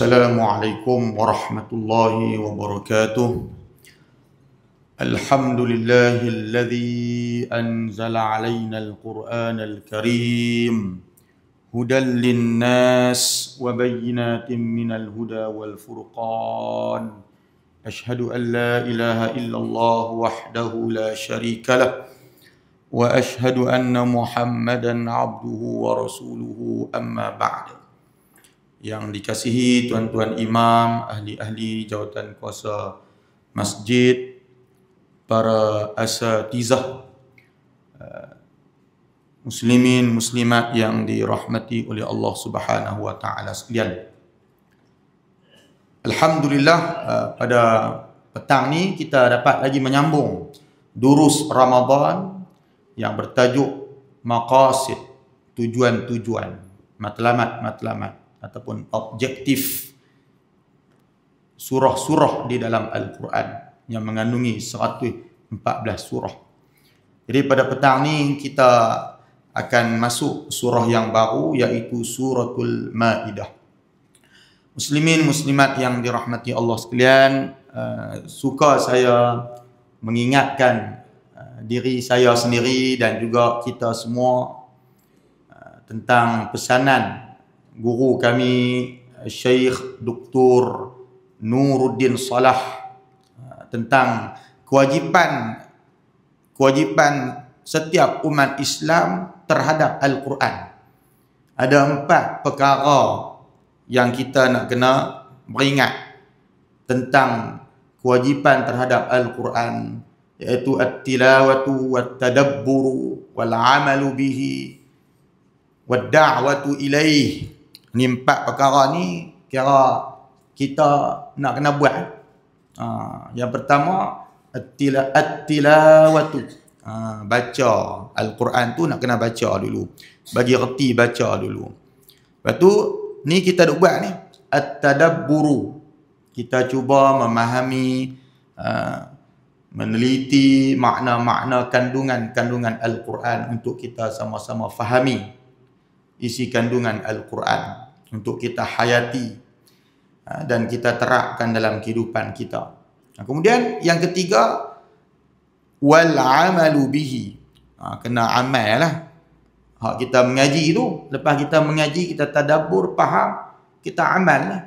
Assalamualaikum warahmatullahi wabarakatuh. Alhamdulillahilladzi anzala alaina al-Qur'ana al-Karim hudan lin-nas wa bayyinatin minal huda wal furqan. Ashhadu an la ilaha illallah wahdahu la syarika lah wa ashhadu anna Muhammadan abduhu wa rasuluhu, amma ba'd. Yang dikasihi tuan-tuan imam, ahli-ahli jawatan kuasa masjid, para asatizah, muslimin muslimat yang dirahmati oleh Allah Subhanahu wa taala sekalian. Alhamdulillah, pada petang ni kita dapat lagi menyambung durus Ramadan yang bertajuk maqasid, tujuan-tujuan, matlamat-matlamat ataupun objektif surah-surah di dalam Al-Quran yang mengandungi 114 surah. Jadi pada petang ni kita akan masuk surah yang baru, iaitu suratul Maidah. Muslimin muslimat yang dirahmati Allah sekalian, suka saya mengingatkan diri saya sendiri dan juga kita semua tentang pesanan guru kami Syekh Dr. Nuruddin Salah tentang kewajipan setiap umat Islam terhadap Al-Quran. Ada 4 perkara yang kita nak kena beringat tentang kewajipan terhadap Al-Quran, iaitu at-tilawatu wat-tadabburu wal-amalu bihi wad-da'watu ilaih. Ni 4 perkara ni kira kita nak kena buat. Yang pertama at-tilawatu, baca Al-Quran tu nak kena baca dulu, bagi reti baca dulu. Lepas tu ni kita duk buat ni at-tadabburu, kita cuba memahami, meneliti makna-makna kandungan Al-Quran untuk kita sama-sama fahami isi kandungan Al-Quran, untuk kita hayati dan kita terapkan dalam kehidupan kita. Kemudian yang ketiga, wal amalu bihi, kena amal lah. Hak kita mengaji tu, lepas kita mengaji, kita tadabbur, faham, kita amal lah.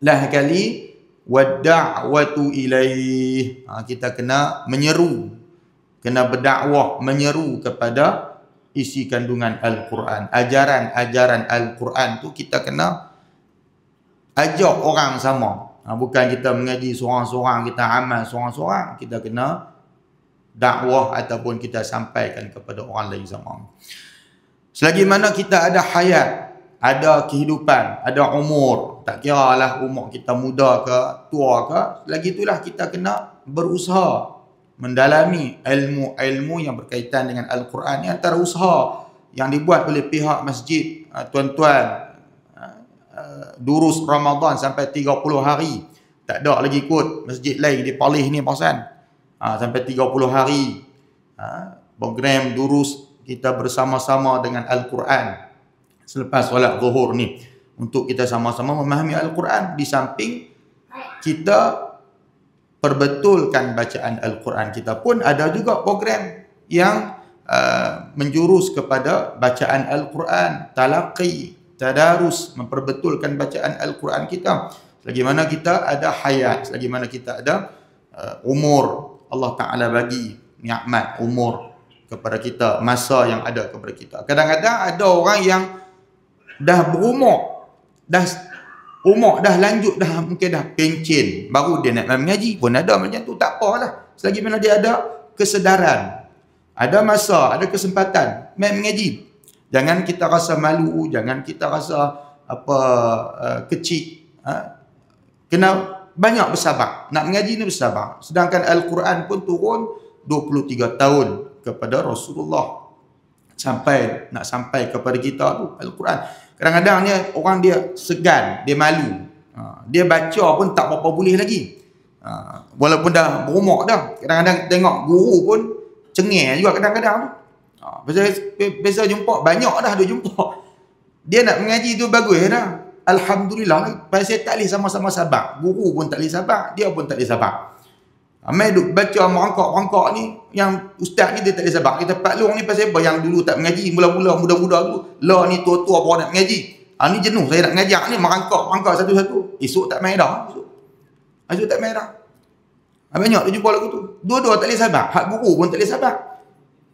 Lah kali wad da'watu ilaih, kita kena menyeru, kena berdakwah, menyeru kepada isi kandungan Al-Quran. Ajaran-ajaran Al-Quran tu kita kena ajak orang sama. Bukan kita mengaji seorang-seorang, kita amal seorang-seorang. Kita kena dakwah ataupun kita sampaikan kepada orang lain sama. Selagi mana kita ada hayat, ada kehidupan, ada umur, tak kira lah umur kita muda ke tua ke, selagi itulah kita kena berusaha mendalami ilmu-ilmu yang berkaitan dengan Al-Quran. Ini antara usaha yang dibuat oleh pihak masjid, tuan-tuan. Durus Ramadan sampai 30 hari. Tak ada lagi kot masjid lain di Palih ni pasan. Sampai 30 hari. Program durus kita bersama-sama dengan Al-Quran selepas solat zuhur ni, untuk kita sama-sama memahami Al-Quran, di samping kita perbetulkan bacaan Al-Quran kita. Pun ada juga program yang menjurus kepada bacaan Al-Quran, talaqi, tadarus, memperbetulkan bacaan Al-Quran kita. Selagi mana kita ada hayat, selagi mana kita ada umur, Allah Ta'ala bagi nikmat umur kepada kita, masa yang ada kepada kita. Kadang-kadang ada orang yang dah berumur, umur dah lanjut, dah mungkin dah pencen, baru dia nak mengaji pun ada macam tu. Tak apalah, selagi mana dia ada kesedaran, ada masa, ada kesempatan mengaji. Jangan kita rasa malu, jangan kita rasa kecil. Kena banyak bersabar. Nak mengaji ni bersabar. Sedangkan Al-Quran pun turun 23 tahun kepada Rasulullah sampai kepada kita tu Al-Quran. Kadang-kadang ni orang dia segan, dia malu. Dia baca pun tak berapa boleh lagi. Walaupun dah berumur dah. Kadang-kadang tengok guru pun cengeng juga kadang-kadang tu. Biasa jumpa, banyak dah dia jumpa. Dia nak mengaji tu bagus dah. Alhamdulillah, pasal saya tak boleh sama-sama sabar. Guru pun tak boleh sabar, dia pun tak boleh sabar. Amai duk baca merangkak-merangkak ni, yang ustaz ni dia tak boleh sabar. Kita Pak Long ni pasal apa? Yang dulu tak mengaji, mula-mula muda-muda dulu. Lah ni tua-tua baru nak mengaji. Ni jenuh saya nak ngajak ni, merangkak satu-satu. Esok tak main dah. Esok tak main dah. Banyak tu jumpa lagu tu. Dua-dua tak boleh sabar. Hak guru pun tak boleh sabar.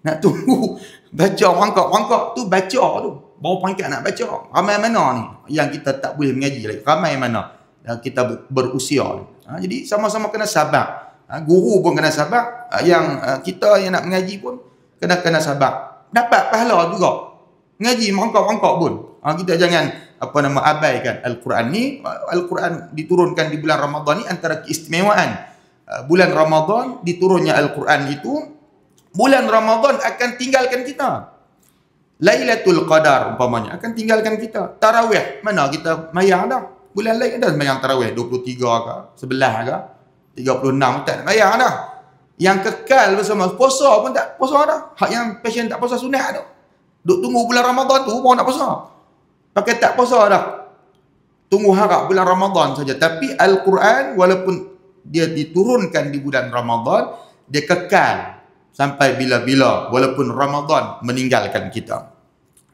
Nak tunggu baca merangkak-merangkak tu, baca tu. Baru pangkat nak baca. Ramai mana ni yang kita tak boleh mengaji lagi? Ramai mana kita berusia ni. Jadi sama-sama kena sabar. Guru pun kena sabar. Yang kita yang nak mengaji pun kena sabar. Dapat pahala juga. Mengaji merangkak-merangkak pun. Kita jangan abaikan Al-Quran ni. Al-Quran diturunkan di bulan Ramadan ni antara keistimewaan. Bulan Ramadan diturunnya Al-Quran itu, bulan Ramadan akan tinggalkan kita. Lailatul Qadar umpamanya akan tinggalkan kita. Tarawih mana kita mayang dah. Bulan lain ada mayang tarawih 23 ke, 11 ke, 36 tak mayang dah. Yang kekal bersama puasa pun tak puasa dah. Hak yang passion tak puasa sunat dah. Duk tunggu bulan Ramadan tu baru nak puasa. Pakai tak puasa dah. Tunggu harap bulan Ramadan saja. Tapi Al-Quran walaupun dia diturunkan di bulan Ramadan, dia kekal sampai bila-bila walaupun Ramadan meninggalkan kita.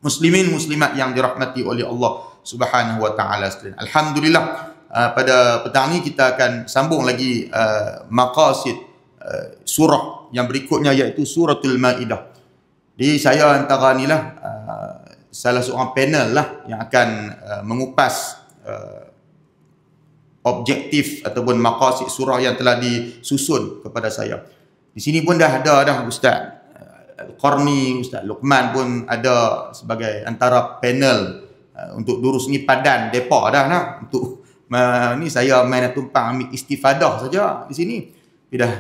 Muslimin muslimat yang dirahmati oleh Allah Subhanahu wa taala sekalian. Alhamdulillah, pada petang ni kita akan sambung lagi maqasid surah yang berikutnya, iaitu suratul Maidah. Jadi saya antara ni lah salah seorang panel lah yang akan mengupas objektif ataupun maqasid surah yang telah disusun kepada saya. Di sini pun dah ada Ustaz Al-Qarni, Ustaz Luqman pun ada sebagai antara panel untuk durus ni padan depa dah nah. Untuk ni saya main tumpang ambil istifadah saja di sini. Dah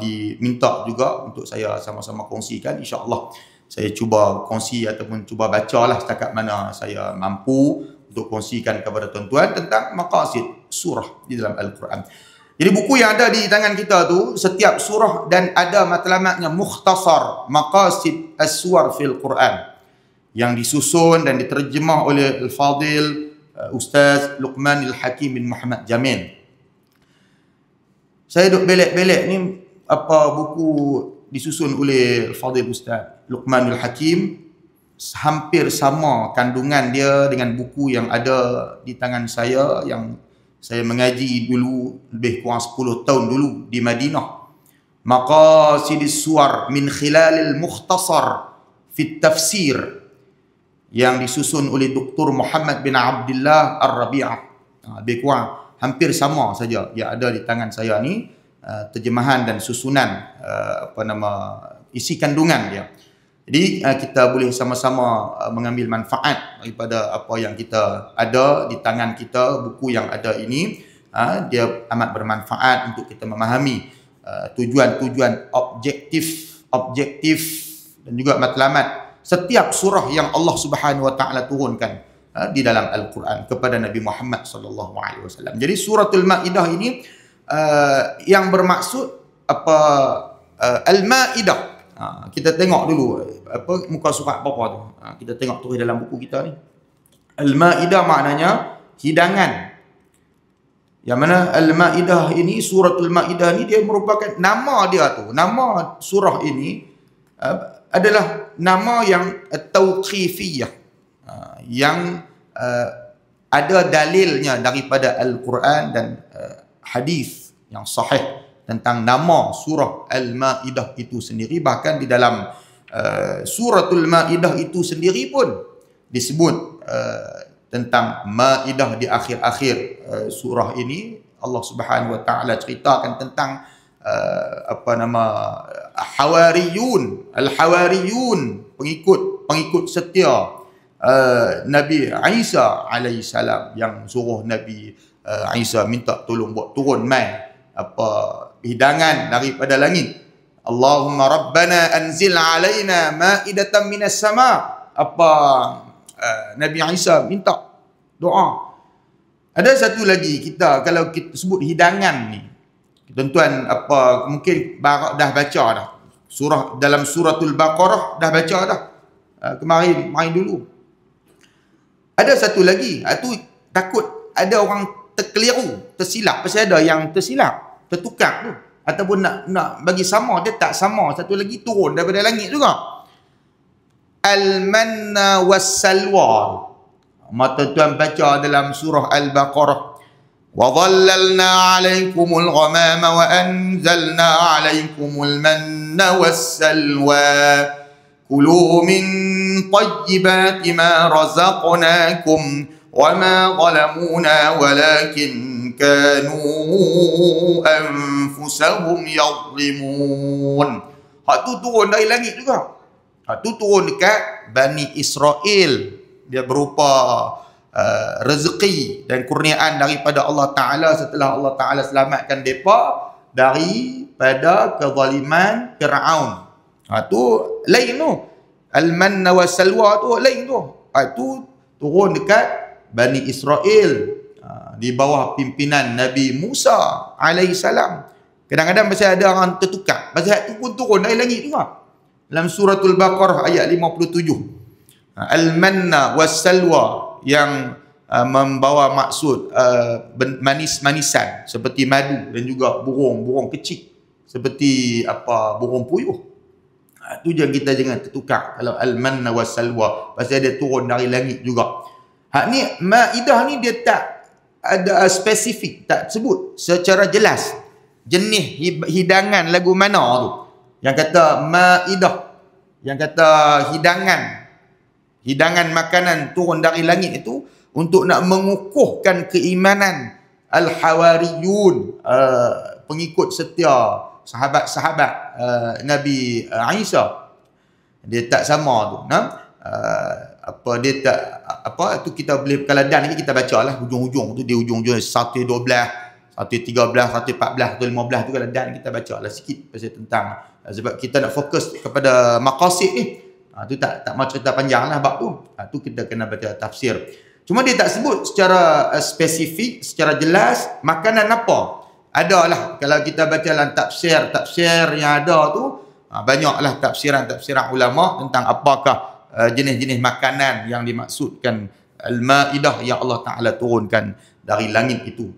diminta juga untuk saya sama-sama kongsikan. InsyaAllah saya cuba kongsi ataupun cuba bacalah setakat mana saya mampu untuk kongsikan kepada tuan-tuan tentang maqasid surah di dalam Al-Quran. Jadi buku yang ada di tangan kita tu, setiap surah dan ada matlamatnya, mukhtasar maqasid as-suwar fil Quran, yang disusun dan diterjemah oleh Al-Fadil Ustaz Luqman Al-Hakim bin Muhammad Jamil. Saya duk belek-belek ni apa buku disusun oleh Al-Fadil Ustaz Luqman Al-Hakim, hampir sama kandungan dia dengan buku yang ada di tangan saya yang saya mengaji dulu lebih kurang 10 tahun dulu di Madinah. Maqasidis Suwar min Khilalil Mukhtasar fit Tafsir, yang disusun oleh Dr. Muhammad bin Abdullah Ar-Rabi'ah. Lebih kurang hampir sama saja yang ada di tangan saya ni, terjemahan dan susunan isi kandungan dia. Jadi kita boleh sama-sama mengambil manfaat daripada apa yang kita ada di tangan kita. Buku yang ada ini dia amat bermanfaat untuk kita memahami tujuan-tujuan objektif dan juga matlamat setiap surah yang Allah Subhanahu wa taala turunkan di dalam Al-Quran kepada Nabi Muhammad sallallahu alaihi wasallam. Jadi suratul Maidah ini yang bermaksud Al-Maidah. Kita tengok dulu muka surat berapa tu. Kita tengok tulis dalam buku kita ni. Al-Maidah maknanya hidangan. Yang mana Al-Maidah ini, suratul Maidah ni dia merupakan nama dia tu. Nama surah ini adalah nama yang tauqifiyah, yang ada dalilnya daripada Al-Quran dan hadis yang sahih tentang nama surah Al-Maidah itu sendiri. Bahkan di dalam suratul Maidah itu sendiri pun disebut tentang Maidah di akhir-akhir surah ini. Allah Subhanahu wa taala ceritakan tentang Hawariyun, Al-Hawariyun, pengikut setia Nabi Isa alaihissalam, yang suruh Nabi Isa minta tolong buat turun hidangan daripada langit. Allahumma rabbana anzil alaina ma'idatan minas sama. Nabi Isa minta doa. Ada satu lagi, kita kalau kita sebut hidangan ni, tuan-tuan mungkin dah baca dah. Dalam suratul Baqarah dah baca dah. Kemarin main dulu. Ada satu lagi, itu takut ada orang terkeliru, tersilap. Pasal ada yang tersilap, tertukar tu. Ataupun nak bagi sama, dia tak sama. Satu lagi turun daripada langit juga. Al-manna was-salwa. Mata tuan baca dalam surah Al-Baqarah. Wa dhallalna 'alaikumul ghamama wa anzalna 'alaikumul manna was-salwa. Kulu min tayyibati ma razaqnakum wa ma zalamuna walakin kanu anfusahum yadhlimun. Hak tu turun dari langit juga. Hak tu turun dekat Bani Israel. Dia berupa rezeki dan kurniaan daripada Allah Ta'ala setelah Allah Ta'ala selamatkan mereka daripada kezaliman Fir'aun. Tu lain tu. Al-manna wa salwa tu lain tu. Tu turun dekat Bani Israel di bawah pimpinan Nabi Musa alaihissalam. Kadang-kadang pasal ada orang tertukar. Pasal tu pun turun dari langit juga. Dalam suratul Baqarah ayat 57. Al-manna was-salwa yang membawa maksud manis-manisan seperti madu dan juga burung kecil seperti burung puyuh. Tu je kita jangan tertukar kalau al-manna was-salwa pasal dia turun dari langit juga. Hak ni Maidah ni dia tak ada spesifik, tak sebut secara jelas jenis hidangan lagu mana tu. Yang kata Maidah, yang kata hidangan makanan turun dari langit itu untuk nak mengukuhkan keimanan al-hawariyun, pengikut setia sahabat-sahabat Nabi Isa. Dia tak sama tu, dia tak tu kita boleh, kalau dan ni kita bacalah hujung-hujung tu, dia hujung-hujung 112, 113, 114, 115 tu kalau dan kita bacalah sikit pasal tentang, sebab kita nak fokus kepada maqasid ni. Tu tak mau cerita panjang lah bab tu. Tu kita kena baca tafsir. Cuma dia tak sebut secara spesifik, secara jelas makanan apa. Adalah kalau kita baca dalam tafsir yang ada tu, banyaklah tafsiran ulama tentang apakah jenis-jenis makanan yang dimaksudkan Al-Maidah yang Allah Ta'ala turunkan dari langit itu.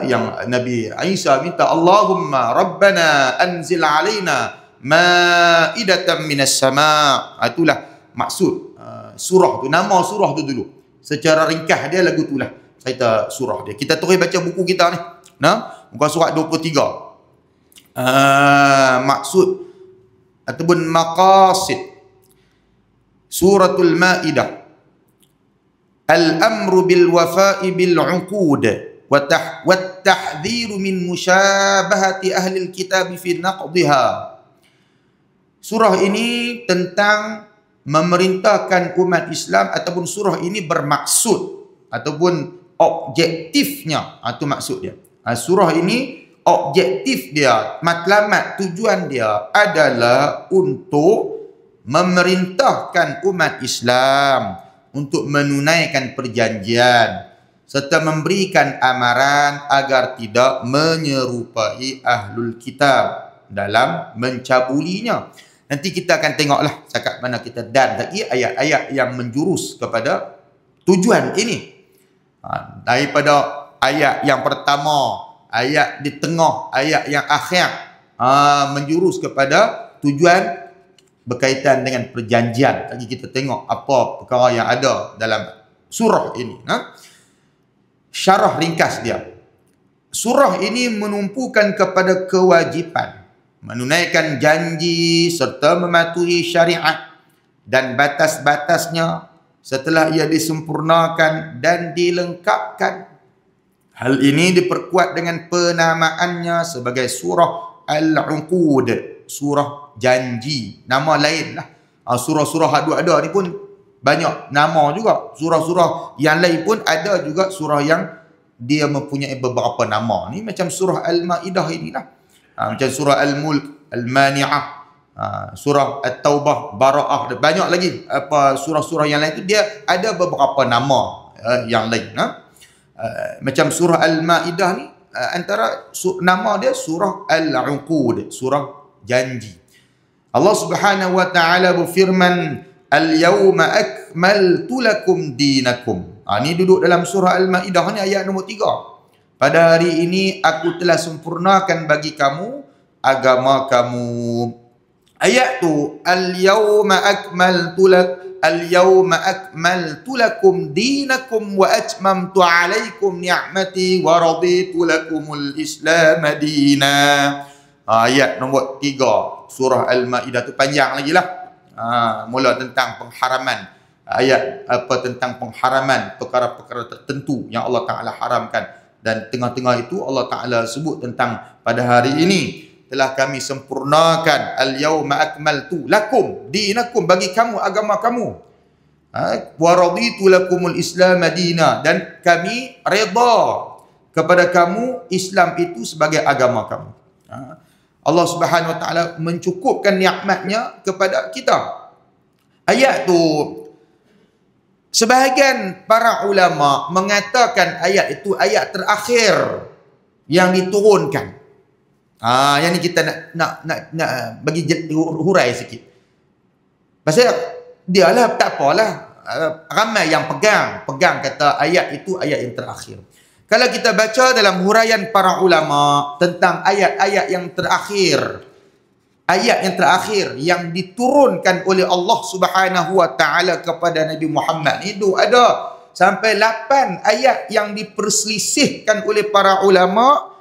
Yang Nabi Isa minta, Allahumma Rabbana anzil alaina ma'idatan minas sama'. Itulah maksud surah tu. Nama surah tu dulu. Secara ringkas dia lagu tu lah. Cerita surah dia. Kita terus baca buku kita ni. Muka surat 23. Maksud ataupun maqasid Suratul Maidah. Al-amru bil wafa'i bil 'uqud wa tahdhiru min mushabahati ahli al-kitab fi naqdha. Surah ini tentang memerintahkan umat Islam, ataupun surah ini bermaksud ataupun objektifnya, itu maksud dia. Surah ini objektif dia, matlamat tujuan dia adalah untuk memerintahkan umat Islam untuk menunaikan perjanjian serta memberikan amaran agar tidak menyerupai ahlul kitab dalam mencabulinya. Nanti kita akan tengoklah cakap mana kita dan lagi ayat-ayat yang menjurus kepada tujuan ini. Daripada ayat yang pertama, ayat di tengah, ayat yang akhir, menjurus kepada tujuan berkaitan dengan perjanjian. Lagi kita tengok apa perkara yang ada dalam surah ini. Syarah ringkas dia. Surah ini menumpukan kepada kewajipan menunaikan janji serta mematuhi syariat dan batas-batasnya setelah ia disempurnakan dan dilengkapkan. Hal ini diperkuat dengan penamaannya sebagai surah Al-Uqud, surah janji. Nama lain lah. Surah-surah ada ni pun banyak nama juga. Surah-surah yang lain pun ada juga surah yang dia mempunyai beberapa nama. Ni macam surah Al-Maidah inilah. Macam surah Al-Mulk, Al-Mani'ah, surah At-Taubah, Bara'ah, dan banyak lagi surah-surah yang lain tu dia ada beberapa nama yang lain. Macam surah Al-Maidah ni antara nama dia surah Al-Uqud, surah janji. Allah Subhanahu wa taala berfirman, al-yawma akmaltu lakum dinakum. Ni duduk dalam surah Al-Maidah ni ayat nombor 3. Pada hari ini aku telah sempurnakan bagi kamu agama kamu. Ayat tu al-yawma akmaltu lakum dinakum wa atmamtu alaikum ni'mati wa raditu lakumul Islam dina. Ayat nombor 3 surah Al-Maidah tu panjang lagi lah. Mula tentang pengharaman, ayat tentang pengharaman perkara-perkara tertentu yang Allah Ta'ala haramkan, dan tengah-tengah itu Allah Ta'ala sebut tentang pada hari ini telah kami sempurnakan al-yawma akmaltu lakum dinakum, bagi kamu agama kamu, wa raditu lakumul Islam dina, dan kami redha kepada kamu Islam itu sebagai agama kamu. Allah Subhanahu Wa Taala mencukupkan nikmatnya kepada kita. Ayat tu sebahagian para ulama mengatakan ayat itu ayat terakhir yang diturunkan. Yang ni kita nak bagi hurai sikit. Pasal dia lah tak apalah, ramai yang pegang kata ayat itu ayat yang terakhir. Kalau kita baca dalam huraian para ulama tentang ayat-ayat yang terakhir, ayat yang terakhir yang diturunkan oleh Allah Subhanahu Wa Taala kepada Nabi Muhammad, itu ada sampai 8 ayat yang diperselisihkan oleh para ulama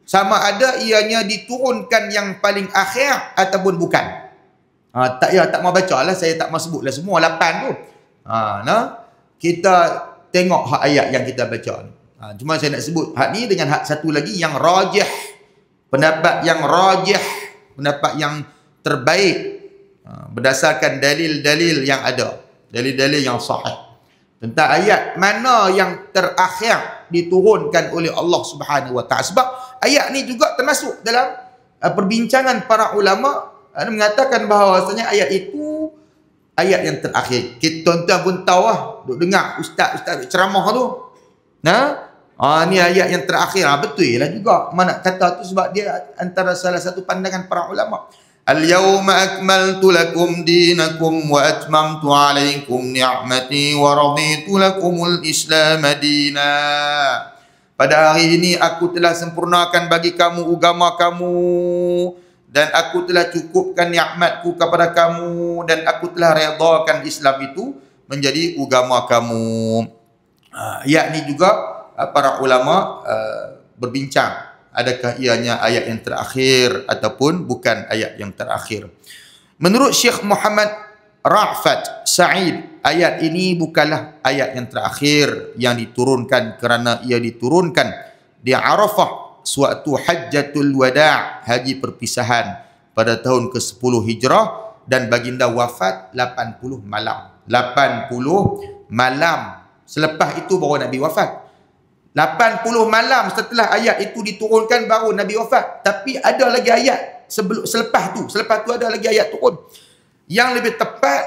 sama ada ianya diturunkan yang paling akhir ataupun bukan. Tak mau baca lah, saya tak mau sebutlah semua 8 tu. Kita tengok hak ayat yang kita baca ni. Cuma saya nak sebut hak ni dengan hak satu lagi yang rajih, pendapat yang rajih, pendapat yang terbaik berdasarkan dalil-dalil yang ada, dalil-dalil yang sahih tentang ayat mana yang terakhir diturunkan oleh Allah Subhanahu Wa Taala. Sebab ayat ni juga termasuk dalam perbincangan para ulama mengatakan bahawasanya ayat itu ayat yang terakhir. Kita tuan-tuan pun tahu lah, duk dengar ustaz ceramah tu. Ni ayat yang terakhir. Betul lah juga mana kata tu, sebab dia antara salah satu pandangan para ulama. Al-yawma akmaltu lakum dinakum wa atmamtu alaikum ni'mati wa raditu lakumul Islam dina. Pada hari ini aku telah sempurnakan bagi kamu agama kamu, dan aku telah cukupkan nikmatku kepada kamu, dan aku telah redakan Islam itu menjadi agama kamu. Ayat ni juga para ulama berbincang, adakah ianya ayat yang terakhir ataupun bukan ayat yang terakhir. Menurut Syekh Muhammad Ra'fat Sa'id, ayat ini bukanlah ayat yang terakhir yang diturunkan kerana ia diturunkan di Arafah suatu Hajjatul Wada', haji perpisahan pada tahun ke-10 Hijrah, dan baginda wafat 80 malam. 80 malam selepas itu baru Nabi wafat. 80 malam setelah ayat itu diturunkan baru Nabi wafat. Tapi ada lagi ayat selepas tu ada lagi ayat turun. Yang lebih tepat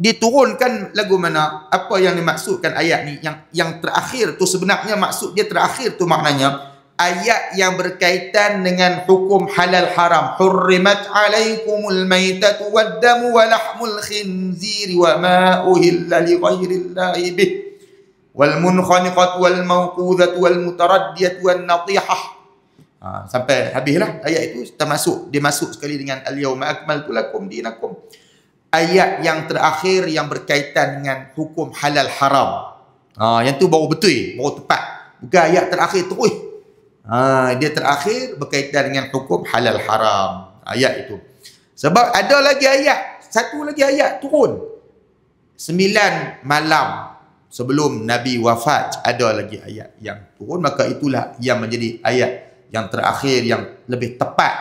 diturunkan lagu mana? Apa yang dimaksudkan ayat ni yang terakhir tu, sebenarnya maksud dia terakhir tu maknanya ayat yang berkaitan dengan hukum halal haram. Hurrimat alaikumul maitatu waddamu wa lahmul khinziri wa ma uhilla li ghairillahi bih wal munkhaniqatu wal mawqudhatu wal mutaraddiyatu wan natihah. Sampai habislah ayat itu, dimasuk sekali dengan al-yawma akmaltu lakum dinakum. Ayat yang terakhir yang berkaitan dengan hukum halal haram. Yang tu baru betul, baru tepat. Bukan ayat terakhir terus. Dia terakhir berkaitan dengan hukum halal haram. Ayat itu. Sebab ada lagi ayat, satu lagi ayat turun 9 malam sebelum Nabi wafat, ada lagi ayat yang turun. Maka itulah yang menjadi ayat yang terakhir yang lebih tepat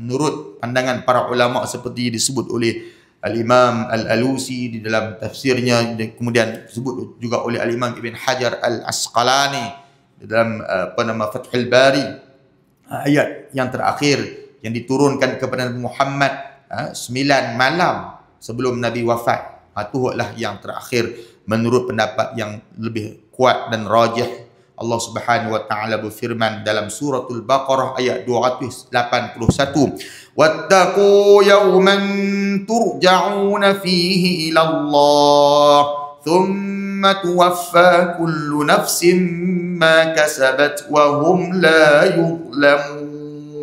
menurut pandangan para ulama, seperti disebut oleh Al-Imam Al-Alusi di dalam tafsirnya, kemudian disebut juga oleh Al-Imam Ibn Hajar Al-Asqalani dalam Fathul Bari. Ayat yang terakhir yang diturunkan kepada Nabi Muhammad 9 malam sebelum Nabi wafat, itulah yang terakhir menurut pendapat yang lebih kuat dan rajih. Allah Subhanahu wa taala berfirman dalam suratul Baqarah ayat 281, "Wattaqu yawman turja'una fihi ila Allah, thumma tuwaffa kullu nafsin ma kasabat wa hum la yuzlamun."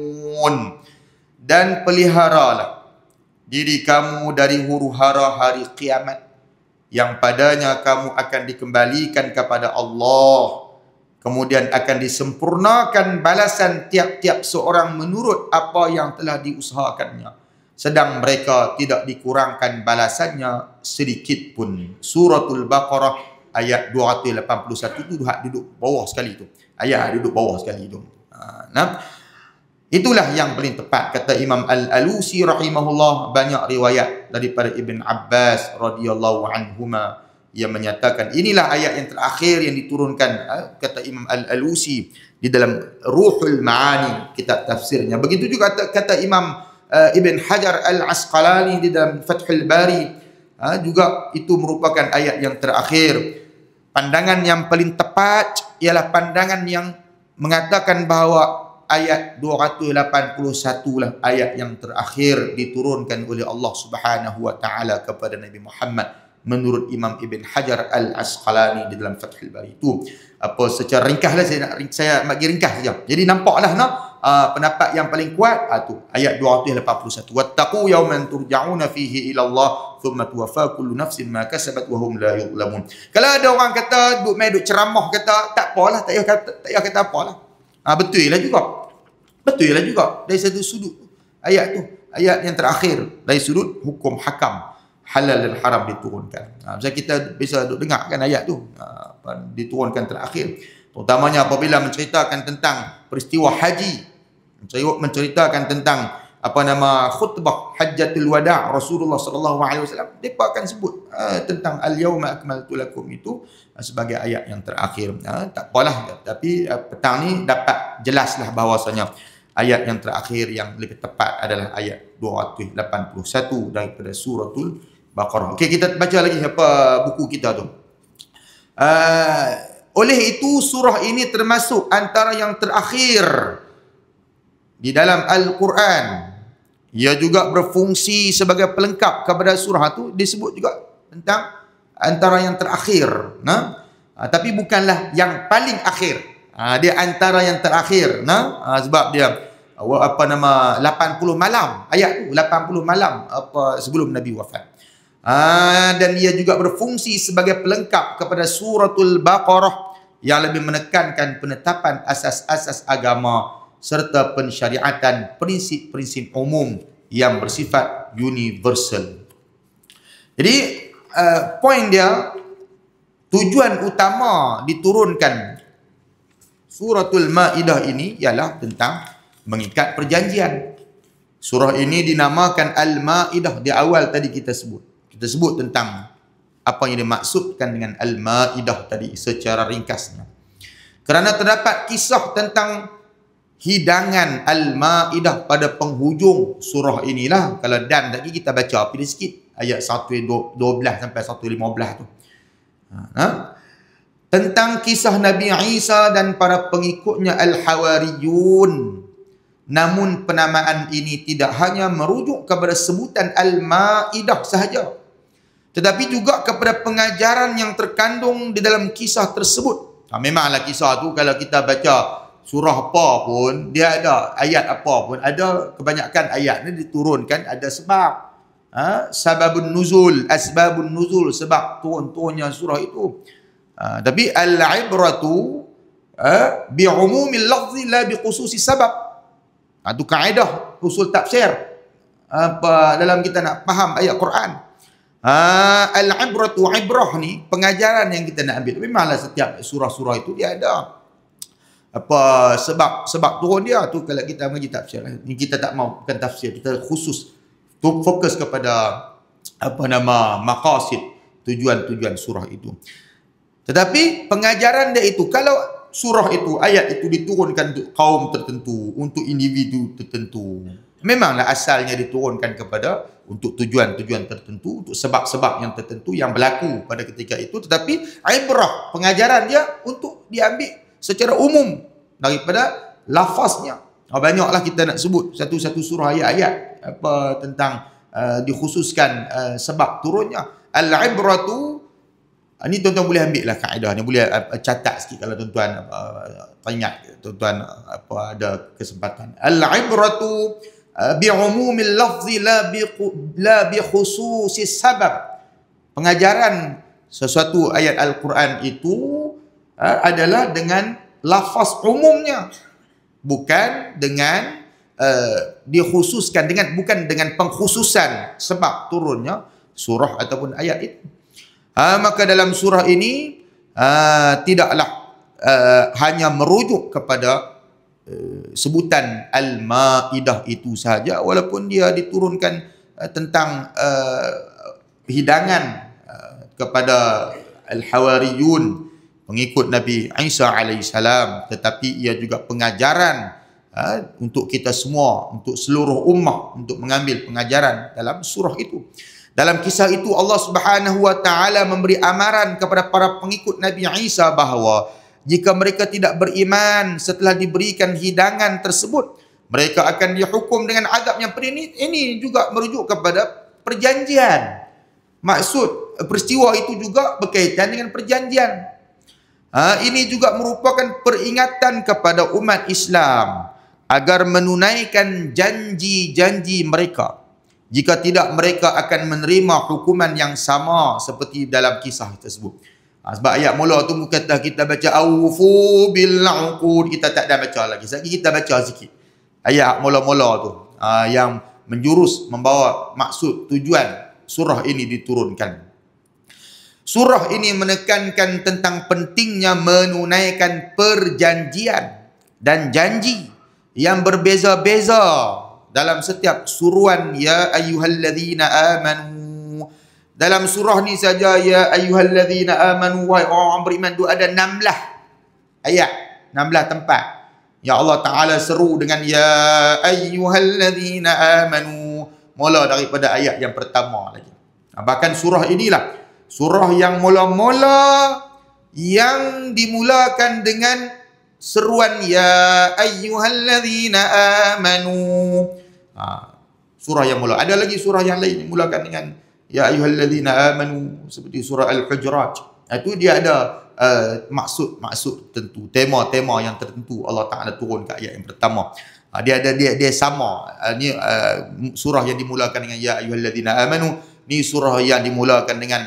Dan peliharalah diri kamu dari huru-hara hari kiamat, yang padanya kamu akan dikembalikan kepada Allah. Kemudian akan disempurnakan balasan tiap-tiap seorang menurut apa yang telah diusahakannya. Sedang mereka tidak dikurangkan balasannya sedikit pun. Suratul Baqarah ayat 281 itu duduk bawah sekali itu. Ayat duduk bawah sekali itu. Nah, itulah yang paling tepat kata Imam Al-Alusi rahimahullah. Banyak riwayat daripada Ibn Abbas radhiyallahu anhuma yang menyatakan inilah ayat yang terakhir yang diturunkan, kata Imam Al-Alusi di dalam Ruhul Ma'ani, kitab tafsirnya. Begitu juga kata Imam Ibn Hajar Al-Asqalani di dalam Fathul Bari, juga itu merupakan ayat yang terakhir. Pandangan yang paling tepat ialah pandangan yang mengatakan bahawa ayat 281 lah ayat yang terakhir diturunkan oleh Allah Subhanahu wa taala kepada Nabi Muhammad, menurut Imam Ibn Hajar Al-Asqalani di dalam Fathul Bari. Itu apa secara ringkaslah saya bagi ringkas saja. Jadi nampaklah pendapat yang paling kuat tu ayat 281, "Wattaqu yawman turja'una fihi ila Allah, thumma tuwaffa kullu nafsin ma kasabat wa hum la yuzlamun." Kalau ada orang kata duk ceramah kata tak apalah, tak payah kata apalah. Betul lah juga. Betul lah juga dari satu sudut ayat tu, ayat yang terakhir dari sudut hukum hakam halal dan haram diturunkan. Misalnya kita bisa dengar kan ayat tu diturunkan terakhir, terutamanya apabila menceritakan tentang peristiwa haji, menceritakan tentang khutbah hajjatul wada' Rasulullah sallallahu alaihi wasallam. Depa akan sebut tentang al-yauma akmaltu lakum itu sebagai ayat yang terakhir. Tak apalah, tapi petang ni dapat jelaslah bahawasanya ayat yang terakhir yang lebih tepat adalah ayat 281 daripada suratul Baqarah. Okey, kita baca lagi apa buku kita tu. Oleh itu surah ini termasuk antara yang terakhir di dalam Al-Quran. Ia juga berfungsi sebagai pelengkap kepada surah tu, disebut juga tentang antara yang terakhir. Tapi bukanlah yang paling akhir. Dia antara yang terakhir. Sebab dia 80 malam. Ayat tu 80 malam sebelum Nabi wafat. Dan ia juga berfungsi sebagai pelengkap kepada suratul Baqarah yang lebih menekankan penetapan asas-asas agama serta pensyariatan prinsip-prinsip umum yang bersifat universal. Jadi poin dia, tujuan utama diturunkan suratul Maidah ini ialah tentang mengikat perjanjian. Surah ini dinamakan Al-Maidah. Di awal tadi kita sebut tentang apa yang dimaksudkan dengan Al-Maidah tadi secara ringkasnya. Kerana terdapat kisah tentang hidangan Al-Maidah pada penghujung surah inilah. Kalau dan tadi kita baca pilih sikit ayat 1:12 sampai 1:15 tu. Tentang kisah Nabi Isa dan para pengikutnya Al-Hawariyun. Namun penamaan ini tidak hanya merujuk kepada sebutan Al-Maidah sahaja, tetapi juga kepada pengajaran yang terkandung di dalam kisah tersebut. Memanglah kisah tu kalau kita baca surah apa pun, dia ada ayat apa pun, ada kebanyakan ayat ni diturunkan ada sebab. Sababun nuzul, asbabun nuzul, sebab turun-turunnya surah itu. Tapi al-ibratu bi'umumil lafzi la biqususi sabab. Itu kaedah usul tafsir dalam kita nak faham ayat Quran. Al-ibratu, ibrah ni pengajaran yang kita nak ambil. Memanglah setiap surah-surah itu dia ada sebab turun dia tu. Kalau kita mengaji tafsir ni, kita tak mau bukan tafsir, kita khusus tu fokus kepada maqasid, tujuan-tujuan surah itu. Tetapi pengajaran dia itu, kalau surah itu, ayat itu diturunkan untuk kaum tertentu, untuk individu tertentu, memanglah asalnya diturunkan kepada untuk tujuan-tujuan tertentu, untuk sebab-sebab yang tertentu yang berlaku pada ketika itu. Tetapi ibrah, pengajaran dia untuk diambil secara umum daripada lafaznya. Banyaklah kita nak sebut satu-satu surah ayat-ayat apa tentang dikhususkan sebab turunnya. Al-ibratu, ni tuan-tuan boleh ambil lah kaedah ni, boleh catat sikit kalau tuan-tuan teringat, tuan-tuan ada kesempatan. Al-ibratu bi'umumil lafzi la bi khususis sabab. Pengajaran sesuatu ayat Al-Quran itu adalah dengan lafaz umumnya, bukan dengan dikhususkan, bukan dengan pengkhususan sebab turunnya surah ataupun ayat itu. Maka dalam surah ini tidaklah hanya merujuk kepada sebutan Al-Ma'idah itu sahaja, walaupun dia diturunkan tentang hidangan kepada Al-Hawariyun, pengikut Nabi Isa alaihissalam, tetapi ia juga pengajaran untuk kita semua, untuk seluruh ummah, untuk mengambil pengajaran dalam surah itu. Dalam kisah itu Allah Subhanahu wa taala memberi amaran kepada para pengikut Nabi Isa bahawa jika mereka tidak beriman setelah diberikan hidangan tersebut, mereka akan dihukum dengan azab yang pedih. Ini juga merujuk kepada perjanjian. Maksud peristiwa itu juga berkaitan dengan perjanjian. Ini juga merupakan peringatan kepada umat Islam agar menunaikan janji-janji mereka. Jika tidak, mereka akan menerima hukuman yang sama seperti dalam kisah tersebut. Sebab ayat mula tu kata kita baca awfu bil uqud, kita tak ada baca lagi. Sekali kita baca sikit ayat mula-mula tu yang menjurus membawa maksud tujuan surah ini diturunkan. Surah ini menekankan tentang pentingnya menunaikan perjanjian dan janji yang berbeza-beza dalam setiap suruhan ya ayyuhalladzina amanu. Dalam surah ni saja ya ayyuhalladzina amanu, wahai orang beriman, tu ada 16 ayat, 16 tempat ya Allah Taala seru dengan ya ayyuhalladzina amanu, mula daripada ayat yang pertama lagi. Bahkan surah inilah surah yang mula-mula yang dimulakan dengan seruan ya ayyuhalladzina amanu. Surah yang mula. Ada lagi surah yang lain yang mulakan dengan ya ayyuhalladzina amanu, seperti surah Al-Hujurat. Itu dia ada maksud tertentu, tema-tema yang tertentu Allah Taala turun ke ayat yang pertama. Dia sama. Ni surah yang dimulakan dengan ya ayyuhalladzina amanu, ni surah yang dimulakan dengan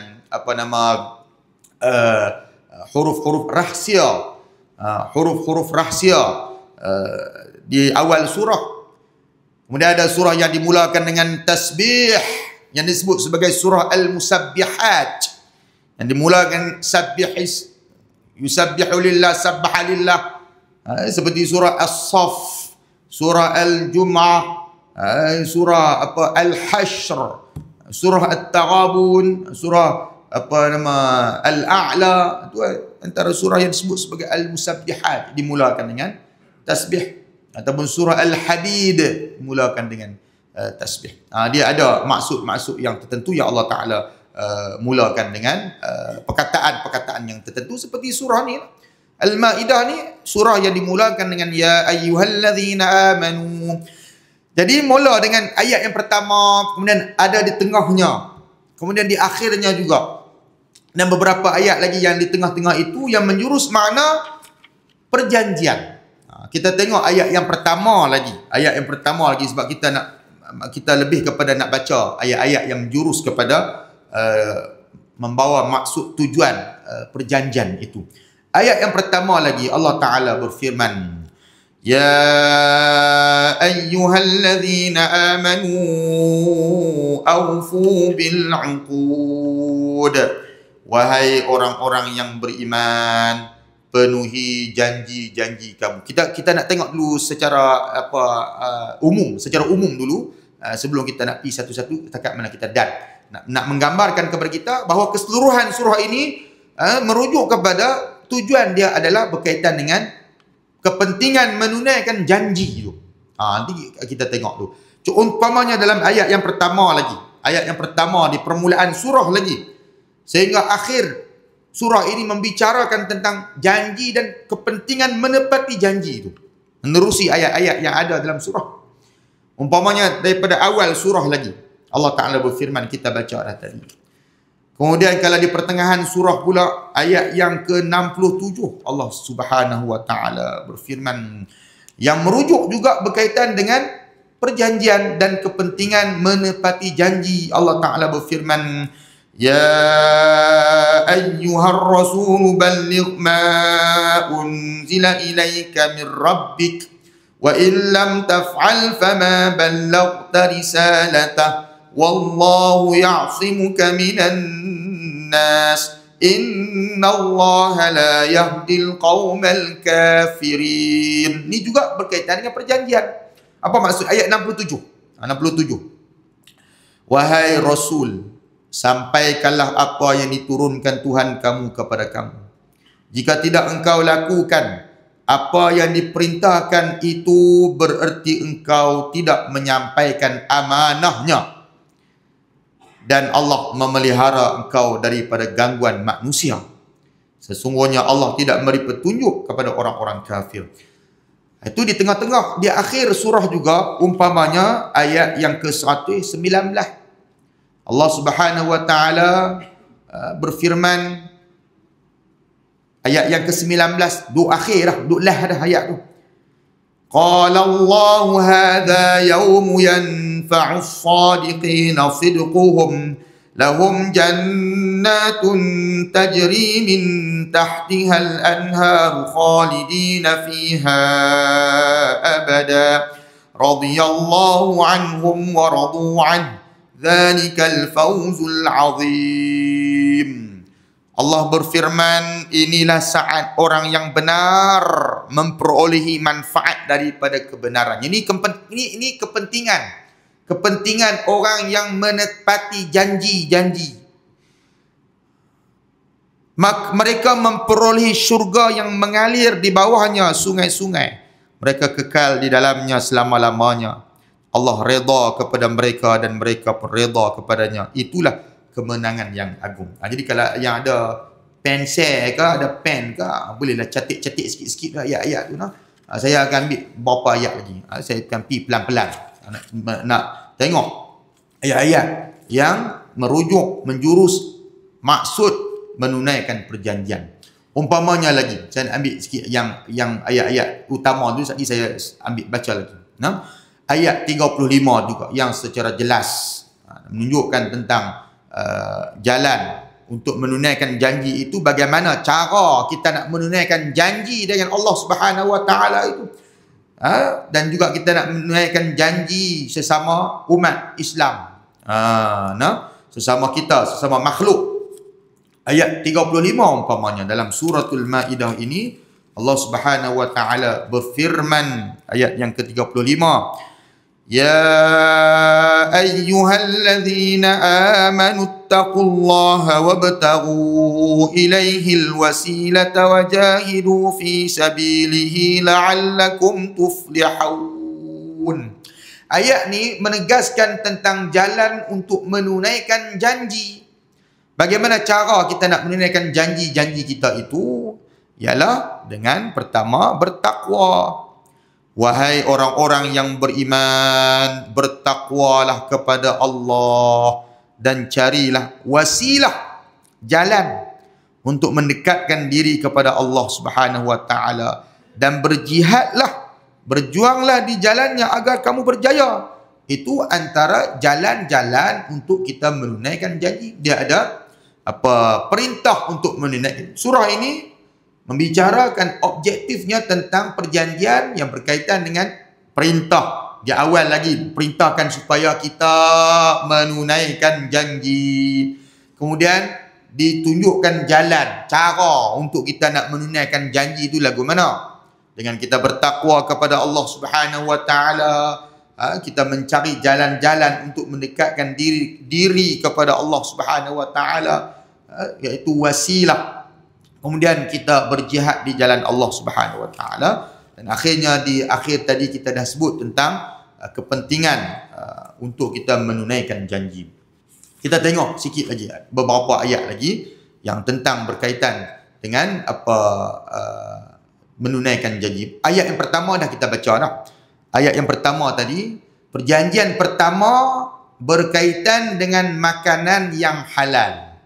huruf-huruf rahsia. Huruf-huruf rahsia di awal surah. Kemudian ada surah yang dimulakan dengan tasbih yang disebut sebagai surah Al-Musabbihat, yang dimulakan yusabbihu lillah, sabbaha lillah, seperti surah As-Saff, surah Al-Jum'ah, surah Al-Hashr, surah At-Taghabun, surah Al-A'la. Itu antara surah yang disebut sebagai Al-Musabbihat, dimulakan dengan tasbih. Ataupun surah Al-Hadid dimulakan dengan tasbih. Dia ada maksud-maksud yang tertentu yang Allah Ta'ala mulakan dengan perkataan-perkataan yang tertentu, seperti surah ni Al-Ma'idah ni, surah yang dimulakan dengan ya ayyuhalladzina amanu. Jadi mula dengan ayat yang pertama, kemudian ada di tengahnya, kemudian di akhirnya juga, dan beberapa ayat lagi yang di tengah-tengah itu yang menjurus makna perjanjian. Kita tengok ayat yang pertama lagi. Ayat yang pertama lagi sebab kita lebih kepada nak baca ayat-ayat yang menjurus kepada membawa maksud tujuan perjanjian itu. Ayat yang pertama lagi Allah Ta'ala berfirman, ya ayyuhalladzina amanu awfu bil uqud. Wahai orang-orang yang beriman, penuhi janji-janji kamu. Kita nak tengok dulu secara umum, secara umum dulu sebelum kita nak pergi satu-satu setakat mana kita dan nak menggambarkan kepada kita bahawa keseluruhan surah ini merujuk kepada tujuan dia adalah berkaitan dengan kepentingan menunaikan janji itu. Nanti kita tengok dulu. Umpamanya dalam ayat yang pertama lagi, ayat yang pertama di permulaan surah lagi sehingga akhir surah ini membicarakan tentang janji dan kepentingan menepati janji itu. Menerusi ayat-ayat yang ada dalam surah. Umpamanya daripada awal surah lagi, Allah Ta'ala berfirman, kita baca dah tadi. Kemudian kalau di pertengahan surah pula, ayat yang ke-67, Allah Subhanahu Wa Ta'ala berfirman, yang merujuk juga berkaitan dengan perjanjian dan kepentingan menepati janji. Allah Ta'ala berfirman, ya ayyuhar rasul balligh ma unzila ilaika min rabbik wa in lam taf'al fama ballaghta risalatah wallahu ya'simuka minan nas innallaha la yahdil qaumal kafirin. Ini juga berkaitan dengan perjanjian. Apa maksud ayat 67? 67. Wahai Rasul, sampaikanlah apa yang diturunkan Tuhan kamu kepada kamu. Jika tidak engkau lakukan apa yang diperintahkan, itu bererti engkau tidak menyampaikan amanahnya. Dan Allah memelihara engkau daripada gangguan manusia. Sesungguhnya Allah tidak memberi petunjuk kepada orang-orang kafir. Itu di tengah-tengah, di akhir surah juga, umpamanya ayat yang ke-119. Allah Subhanahu Wa Ta'ala berfirman, ayat yang ke-19, duk akhir dah, duk lah dah ayat tu. Qala Allahu hadha yawmu yanfa'u as-sadiqina sidquhum lahum jannatun tajri min tahtiha al-anharu khalidina fiha abada radiyallahu anhum wa radu anhu dzalikal fawzul azim. Allah berfirman, inilah saat orang yang benar memperolehi manfaat daripada kebenaran. Ini kepentingan. Kepentingan orang yang menepati janji-janji. Mereka memperolehi syurga yang mengalir di bawahnya sungai-sungai. Mereka kekal di dalamnya selama-lamanya. Allah redha kepada mereka dan mereka pun redha kepadanya. Itulah kemenangan yang agung. Jadi kalau yang ada pensel ke, ada pen ke, bolehlah catik-catik sikit-sikit ayat-ayat tu. Saya akan ambil berapa ayat lagi. Saya akan pergi pelan-pelan. Nak tengok ayat-ayat yang merujuk, menjurus maksud menunaikan perjanjian. Umpamanya lagi, saya nak ambil sikit yang ayat-ayat utama tu, tadi saya ambil baca lagi. Ayat 35 juga yang secara jelas menunjukkan tentang jalan untuk menunaikan janji itu, bagaimana cara kita nak menunaikan janji dengan Allah Subhanahu Wa Ta'ala itu, dan juga kita nak menunaikan janji sesama umat Islam, sesama kita, sesama makhluk. Ayat 35 umpamanya dalam suratul Maidah ini, Allah Subhanahu Wa Ta'ala berfirman, ayat yang ke-35, ya ayyuhalladzina amanu taqullaha wabtaghu ilaihil wasilata wajahidu fi sabilihi la'allakum tuflihun. Ayat ni menegaskan tentang jalan untuk menunaikan janji. Bagaimana cara kita nak menunaikan janji-janji kita itu? Ialah dengan pertama bertakwa. Wahai orang-orang yang beriman, bertakwalah kepada Allah dan carilah wasilah, jalan untuk mendekatkan diri kepada Allah Subhanahu Wa Ta'ala, dan berjihadlah, berjuanglah di jalannya agar kamu berjaya. Itu antara jalan-jalan untuk kita menunaikan janji. Dia ada perintah untuk menunaikan. Surah ini membicarakan objektifnya tentang perjanjian yang berkaitan dengan perintah. Di awal lagi perintahkan supaya kita menunaikan janji. Kemudian ditunjukkan jalan, cara untuk kita nak menunaikan janji itu lagu mana? Dengan kita bertakwa kepada Allah Subhanahu Wa Ta'ala. Kita mencari jalan-jalan untuk mendekatkan diri kepada Allah Subhanahu Wa Ta'ala, iaitu wasilah. Kemudian kita berjihad di jalan Allah Subhanahu Wa Ta'ala. Dan akhirnya di akhir tadi kita dah sebut tentang kepentingan untuk kita menunaikan janji. Kita tengok sikit lagi, beberapa ayat lagi yang tentang berkaitan dengan apa menunaikan janji. Ayat yang pertama dah kita baca dah. Ayat yang pertama tadi, perjanjian pertama berkaitan dengan makanan yang halal,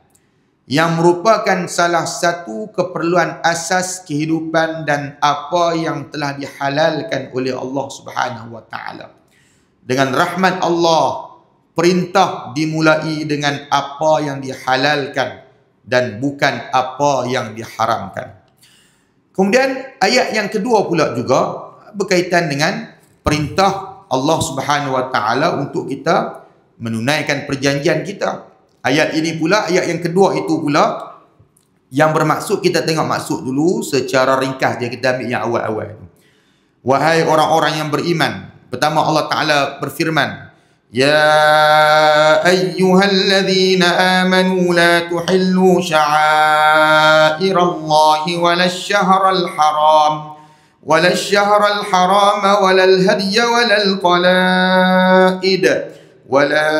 yang merupakan salah satu keperluan asas kehidupan dan apa yang telah dihalalkan oleh Allah Subhanahu wa taala. Dengan rahmat Allah, perintah dimulai dengan apa yang dihalalkan dan bukan apa yang diharamkan. Kemudian ayat yang kedua pula juga berkaitan dengan perintah Allah Subhanahu wa taala untuk kita menunaikan perjanjian kita. Ayat ini pula, ayat yang kedua itu pula yang bermaksud, kita tengok maksud dulu secara ringkas dia, kita ambil yang awal-awal. Wahai orang-orang yang beriman. Pertama Allah Taala berfirman, Ya ayyuhalladzina amanu la tuhillu sya'airallahi walasy-syahral haram walasy-syahral haram walal hadya walal qalaid wala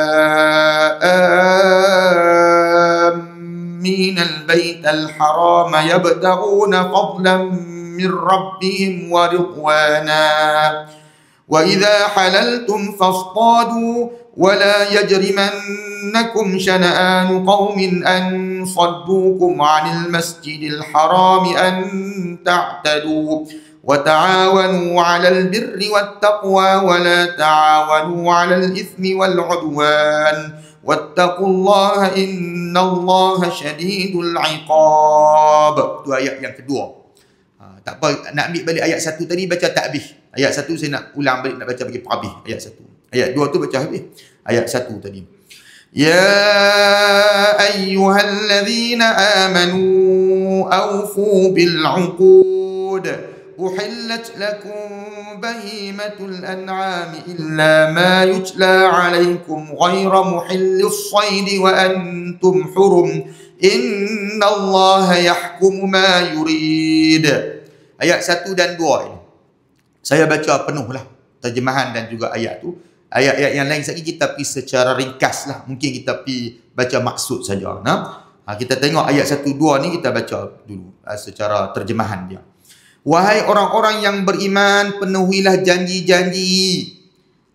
aminal baital haram yabtaghuna fadlan min rabbihim wa ridwana وَإِذَا حَلَلْتُمْ فَاصْطَادُوا وَلَا يَجْرِمَنَّكُمْ شَنَآنُ قَوْمٍ أَنْ صَدُّوكُمْ عَنِ الْمَسْجِدِ الْحَرَامِ أَنْ تَعْتَدُوا وَتَعَاوَنُوا عَلَى الْبِرِّ وَالتَّقْوَى وَلَا تَعَاوَنُوا عَلَى الْإِثْمِ وَالْعُدْوَانِ وَاتَّقُوا اللَّهَ إِنَّ اللَّهَ شَدِيدُ الْعِقَابِ. Itu ayat yang kedua. Tak apa, nak ambil balik ayat satu tadi, baca tak habis. Ayat satu saya nak ulang balik, nak baca bagi habis ayat satu. Ayat dua tu baca habis. Ayat satu tadi. Ya ayyuhalladzina amanu awfu bil'uqud uhillat lakum bahimatul an'ami illa ma yutla alaykum ghayra muhillis saydi wa antum hurum innallaha yahkumu ma yurid. Ayat 1 dan 2 ini saya baca penuhlah terjemahan dan juga ayat tu. Ayat-ayat yang lain sekali kita pergi secara ringkas lah. Mungkin kita pergi baca maksud saja. Kita tengok ayat 1, 2 ni kita baca dulu secara terjemahan dia. Wahai orang-orang yang beriman, penuhilah janji-janji.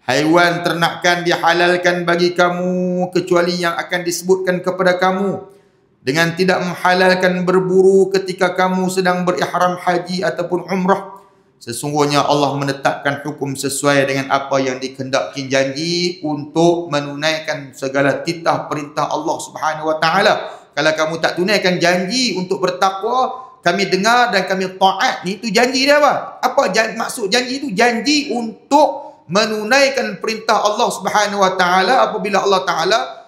Haiwan ternakan dihalalkan bagi kamu kecuali yang akan disebutkan kepada kamu, dengan tidak menghalalkan berburu ketika kamu sedang berihram haji ataupun umrah. Sesungguhnya Allah menetapkan hukum sesuai dengan apa yang dikehendaki janji untuk menunaikan segala titah perintah Allah Subhanahu wa taala. Kalau kamu tak tunaikan janji untuk bertakwa, kami dengar dan kami taat, ni itu janji dia apa? Apa maksud janji itu? Janji untuk menunaikan perintah Allah Subhanahu wa taala. Apabila Allah Taala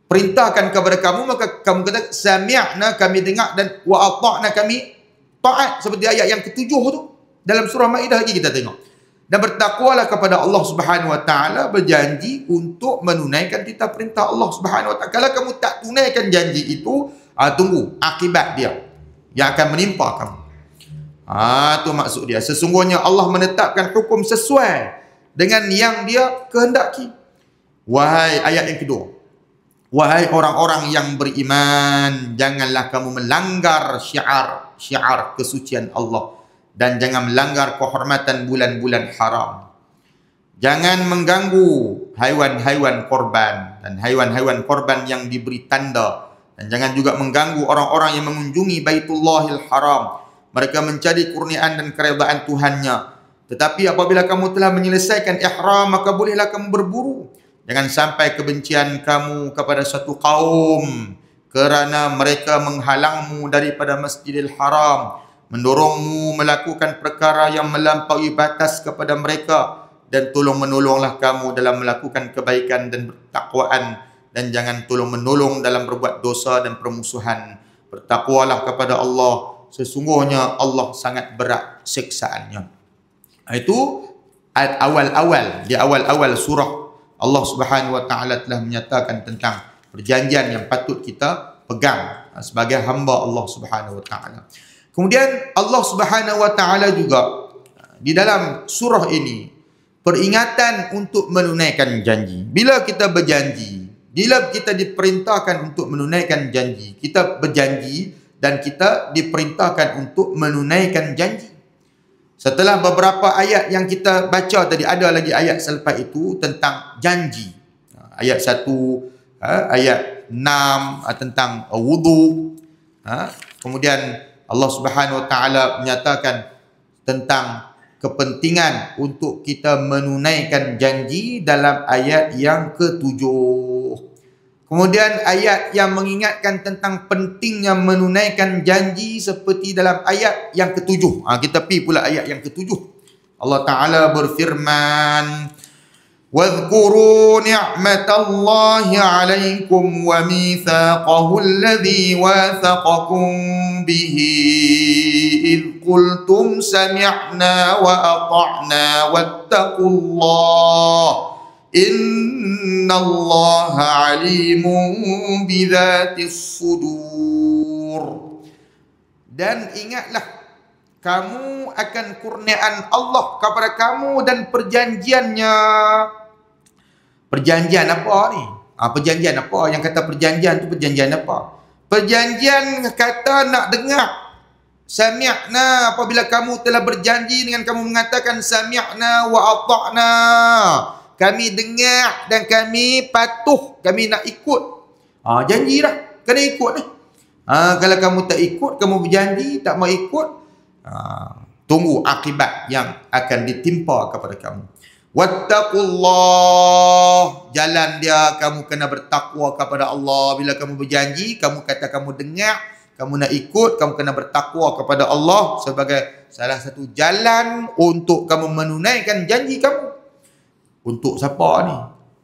perintahkan kepada kamu, maka kamu kata sami'na, kami dengar, dan wa ata'na, kami taat. Seperti ayat yang ke-7 tu dalam surah Maidah lagi kita tengok. Dan bertakwalah kepada Allah Subhanahu wa taala, berjanji untuk menunaikan titah perintah Allah Subhanahu wa taala. Kalau kamu tak tunaikan janji itu, tunggu akibat dia yang akan menimpa kamu. Tu maksud dia. Sesungguhnya Allah menetapkan hukum sesuai dengan yang dia kehendaki. Wahai ayat yang kedua, wahai orang-orang yang beriman, janganlah kamu melanggar syiar kesucian Allah dan jangan melanggar kehormatan bulan-bulan haram. Jangan mengganggu haiwan-haiwan korban dan haiwan-haiwan korban yang diberi tanda, dan jangan juga mengganggu orang-orang yang mengunjungi Baitullahil Haram. Mereka mencari kurniaan dan keredaan Tuhannya. Tetapi apabila kamu telah menyelesaikan ihram, maka bolehlah kamu berburu. Jangan sampai kebencian kamu kepada satu kaum kerana mereka menghalangmu daripada Masjidil Haram, mendorongmu melakukan perkara yang melampaui batas kepada mereka, dan tolong-menolonglah kamu dalam melakukan kebaikan dan bertakwaan, dan jangan tolong-menolong dalam berbuat dosa dan permusuhan. Bertakwalah kepada Allah, sesungguhnya Allah sangat berat siksaannya. Itu ayat awal-awal, di awal-awal surah Allah Subhanahu wa taala telah menyatakan tentang perjanjian yang patut kita pegang sebagai hamba Allah Subhanahu wa taala. Kemudian Allah Subhanahu wa taala juga di dalam surah ini peringatan untuk menunaikan janji. Bila kita berjanji, Bila kita diperintahkan untuk menunaikan janji, kita berjanji dan kita diperintahkan untuk menunaikan janji. Setelah beberapa ayat yang kita baca tadi, ada lagi ayat selepas itu tentang janji. Ayat 1, ayat 6 tentang wudu. Kemudian Allah Subhanahu Wa Taala menyatakan tentang kepentingan untuk kita menunaikan janji dalam ayat yang ke-7. Kemudian ayat yang mengingatkan tentang pentingnya menunaikan janji seperti dalam ayat yang ke-7. Kita pergi pula ayat yang ke-7. Allah Ta'ala berfirman, وَاذْكُرُوا نِعْمَةَ اللَّهِ عَلَيْكُمْ وَمِيثَاقَهُ الَّذِي وَاثَقَكُمْ بِهِ إِذْ قُلْتُمْ سَمِعْنَا وَأَطَعْنَا وَاتَّقُوا اللَّهَ إِنَّ اللَّهَ عَلِيمٌ بِذَاتِ الصُّدُورِ. Dan ingatlah kamu akan kurniaan Allah kepada kamu dan perjanjiannya. Perjanjian apa ni? Perjanjian apa? Yang kata perjanjian tu perjanjian apa? Perjanjian kata nak dengar. Sami'na, apabila kamu telah berjanji dengan kamu mengatakan sami'na wa ata'na. Kami dengar dan kami patuh, kami nak ikut. Janji dah, kena ikut ni. Kalau kamu tak ikut, kamu berjanji tak mau ikut, tunggu akibat yang akan ditimpa kepada kamu. Wattaqullah, jalan dia kamu kena bertakwa kepada Allah. Bila kamu berjanji, kamu kata kamu dengar, kamu nak ikut, kamu kena bertakwa kepada Allah sebagai salah satu jalan untuk kamu menunaikan janji kamu. Untuk siapa ni?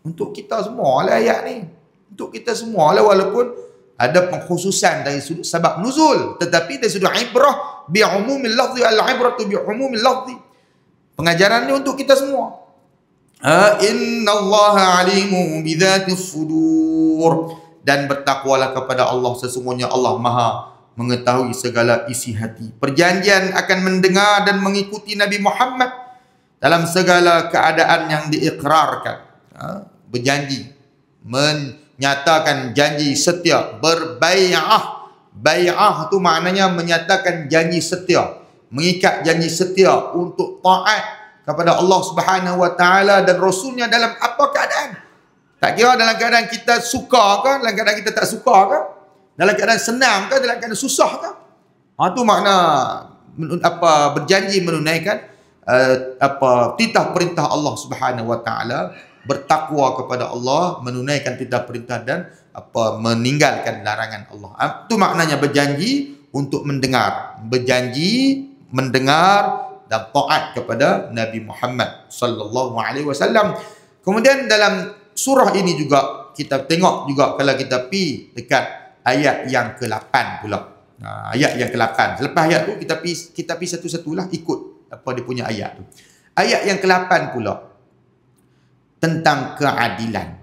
Untuk kita semua lah ayat ni. Untuk kita semua lah, walaupun ada pengkhususan dari sudut sebab nuzul, tetapi dari sudut ibrah bi'umumil lafzi, al-ibratu bi'umumil lafzi. Pengajaran ni untuk kita semua. Innallaha alimu bidzatis sudur. Dan bertakwalah kepada Allah, sesungguhnya Allah Maha mengetahui segala isi hati. Perjanjian akan mendengar dan mengikuti Nabi Muhammad dalam segala keadaan yang diikrarkan. Berjanji, menyatakan janji setia, berbai'ah. Bai'ah tu maknanya menyatakan janji setia, mengikat janji setia untuk taat kepada Allah Subhanahu Wa Taala dan Rasulnya dalam apa keadaan. Tak kira dalam keadaan kita suka ke, dalam keadaan kita tak suka ke, dalam keadaan senang ke, dalam keadaan susah ke. Tu makna berjanji menunaikan titah perintah Allah Subhanahu Wa Taala, bertakwa kepada Allah, menunaikan titah perintah dan meninggalkan larangan Allah. Itu maknanya berjanji untuk mendengar, berjanji mendengar dan taat kepada Nabi Muhammad sallallahu alaihi wasallam. Kemudian dalam surah ini juga kita tengok juga, kalau kita pi dekat ayat yang ke-8 pula. Ayat yang ke-8. Selepas ayat tu kita pi satu-satulah ikut apa dia punya ayat tu. Ayat yang ke-8 pula tentang keadilan.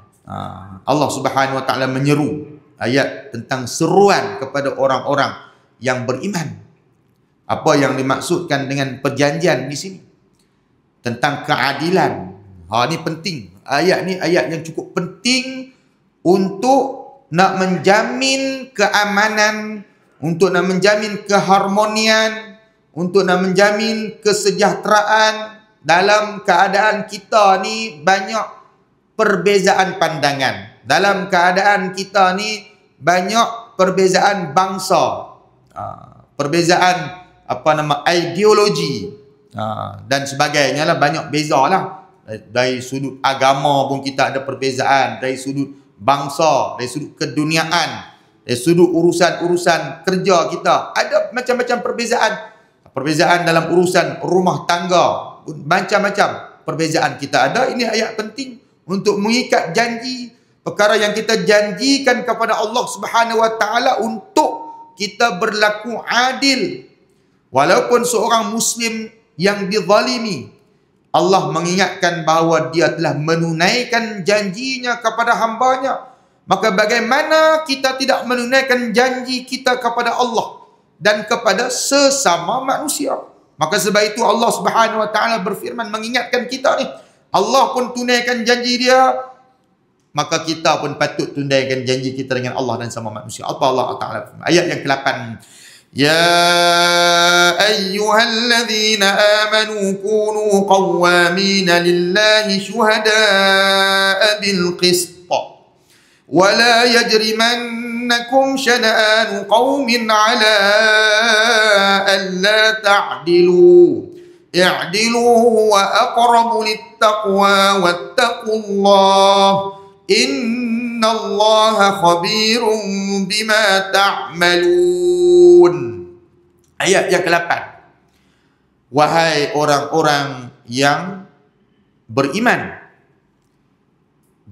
Allah Subhanahu Wa Taala menyeru, ayat tentang seruan kepada orang-orang yang beriman. Apa yang dimaksudkan dengan perjanjian di sini? Tentang keadilan. Ini penting. Ayat ni ayat yang cukup penting untuk nak menjamin keamanan, untuk nak menjamin keharmonian, untuk nak menjamin kesejahteraan dalam keadaan kita ni banyak perbezaan pandangan. Dalam keadaan kita ni banyak perbezaan bangsa, perbezaan ideologi dan sebagainya lah, banyak beza lah. Dari sudut agama pun kita ada perbezaan, dari sudut bangsa, dari sudut keduniaan, dari sudut urusan-urusan kerja kita, ada macam-macam perbezaan. Perbezaan dalam urusan rumah tangga, macam-macam perbezaan kita ada. Ini ayat penting untuk mengikat janji, perkara yang kita janjikan kepada Allah Subhanahu Wa Taala untuk kita berlaku adil. Walaupun seorang Muslim yang dizalimi, Allah mengingatkan bahawa dia telah menunaikan janjinya kepada hambanya. Maka bagaimana kita tidak menunaikan janji kita kepada Allah dan kepada sesama manusia? Maka sebab itu Allah Subhanahu Wa Taala berfirman mengingatkan kita ni. Allah pun tunaikan janji dia maka kita pun patut tunaikan janji kita dengan Allah dan sama manusia. Apa Allah Ta'ala firman? Ayat yang ke-8. Ya ayyuhalladzina amanu kunu qawwamina lillahi syuhada'a bil qist wa la yajrimannakum shana'anu qaumin 'ala alla ta'dilu i'dilu huwa aqrabu littaqwa wattaqullah innallaha khabirum bima ta'malun. Ayat yang ke-8. Wahai orang-orang yang beriman,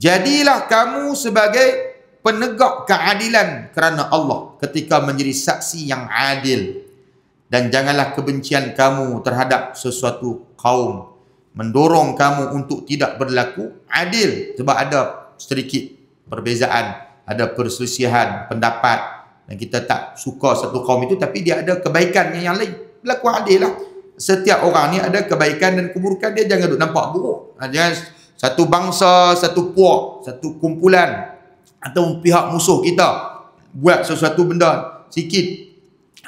jadilah kamu sebagai penegak keadilan kerana Allah ketika menjadi saksi yang adil, dan janganlah kebencian kamu terhadap sesuatu kaum mendorong kamu untuk tidak berlaku adil. Sebab ada sedikit perbezaan, ada perselisihan pendapat, dan kita tak suka satu kaum itu, tapi dia ada kebaikannya yang lain. Berlaku adil lah. Setiap orang ni ada kebaikan dan keburukan dia, jangan duk nampak buruk. Jangan satu bangsa, satu puak, satu kumpulan atau pihak musuh kita buat sesuatu benda sikit,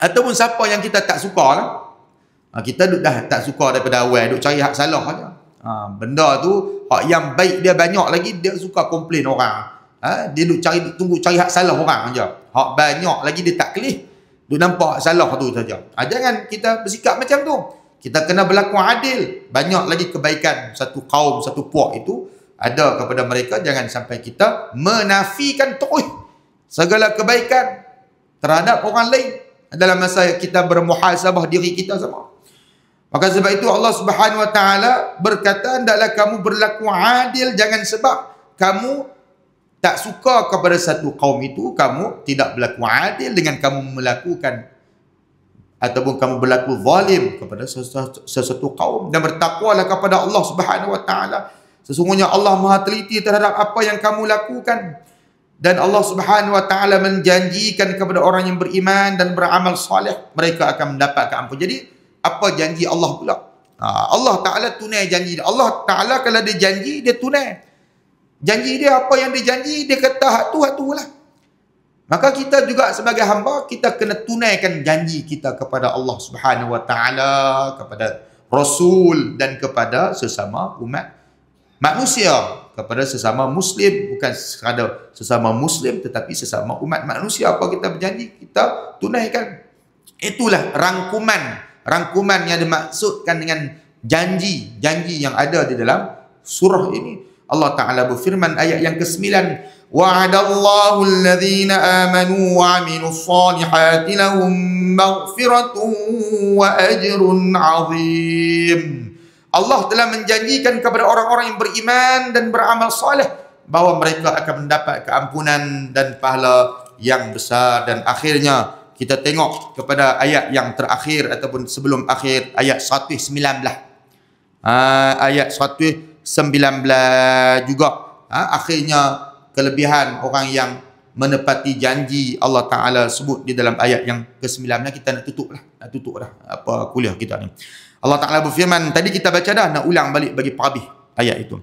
ataupun siapa yang kita tak suka lah, kita duk dah tak suka daripada awal, duk cari hak salah aja. Benda tu hak yang baik dia banyak lagi, dia suka komplain orang. Dia duk tunggu cari hak salah orang aja. Hak banyak lagi dia tak kelih, duk nampak hak salah tu saja. Jangan kita bersikap macam tu. Kita kena berlaku adil. Banyak lagi kebaikan satu kaum, satu puak itu ada kepada mereka. Jangan sampai kita menafikan terus segala kebaikan terhadap orang lain dalam masa kita bermuhasabah diri kita sama. Maka sebab itu Allah Subhanahu Wa Taala berkata, hendaklah kamu berlaku adil. Jangan sebab kamu tak suka kepada satu kaum itu, kamu tidak berlaku adil dengan kamu melakukan ataupun kamu berlaku zalim kepada sesuatu kaum. Dan bertakwalah kepada Allah Subhanahu Wa Taala. Sesungguhnya Allah Maha teliti terhadap apa yang kamu lakukan. Dan Allah Subhanahu Wa Taala menjanjikan kepada orang yang beriman dan beramal soleh, mereka akan mendapat keampunan. Jadi apa janji Allah pula? Allah Taala tunai janji dia. Allah Taala kalau dia janji, dia tunai janji dia. Apa yang dia janji, dia kata hak tu lah. Maka kita juga sebagai hamba, kita kena tunaikan janji kita kepada Allah Subhanahu Wa Taala, kepada Rasul, dan kepada sesama umat manusia, kepada sesama Muslim. Bukan sekadar sesama Muslim, tetapi sesama umat manusia. Apa kita berjanji, kita tunaikan. Itulah rangkuman yang dimaksudkan dengan janji yang ada di dalam surah ini. Allah Ta'ala berfirman ayat yang ke-9, wa'adallahu alladhina amanu wa 'amilus salihati lahum maghfiratun wa ajrun 'azim. Allah telah menjanjikan kepada orang-orang yang beriman dan beramal soleh bahawa mereka akan mendapat keampunan dan pahala yang besar. Dan akhirnya kita tengok kepada ayat yang terakhir ataupun sebelum akhir, ayat 119. Ayat 119 juga. Akhirnya kelebihan orang yang menepati janji Allah Ta'ala sebut di dalam ayat yang ke-9. Kita nak tutup dah apa kuliah kita ni. Allah Ta'ala berfirman, tadi kita baca dah, nak ulang balik bagi parabih ayat itu.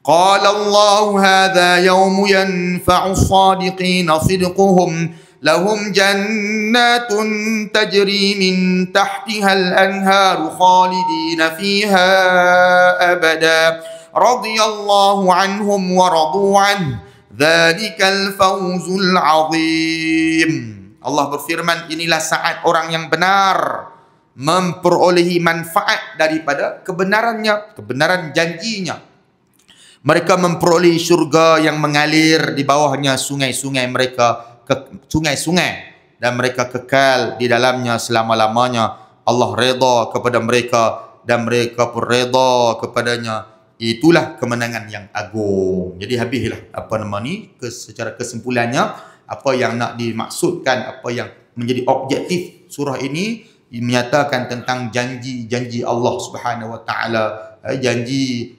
Qala Allahu hadha yawmu yanfa'u as-sadiqina sidquhum lahum jannatun tajri min tahtiha al-anharu khalidina fiha abada radiyallahu anhum wa radu an dzalikal fawzul azim. Allah berfirman, inilah saat orang yang benar memperolehi manfaat daripada kebenarannya, kebenaran janjinya. Mereka memperolehi syurga yang mengalir di bawahnya sungai-sungai mereka, sungai-sungai, dan mereka kekal di dalamnya selama-lamanya. Allah redha kepada mereka dan mereka pun redha kepadanya. Itulah kemenangan yang agung. Jadi habislah secara kesimpulannya apa yang nak dimaksudkan, apa yang menjadi objektif surah ini, menyatakan tentang janji Allah Subhanahu Wa Taala, janji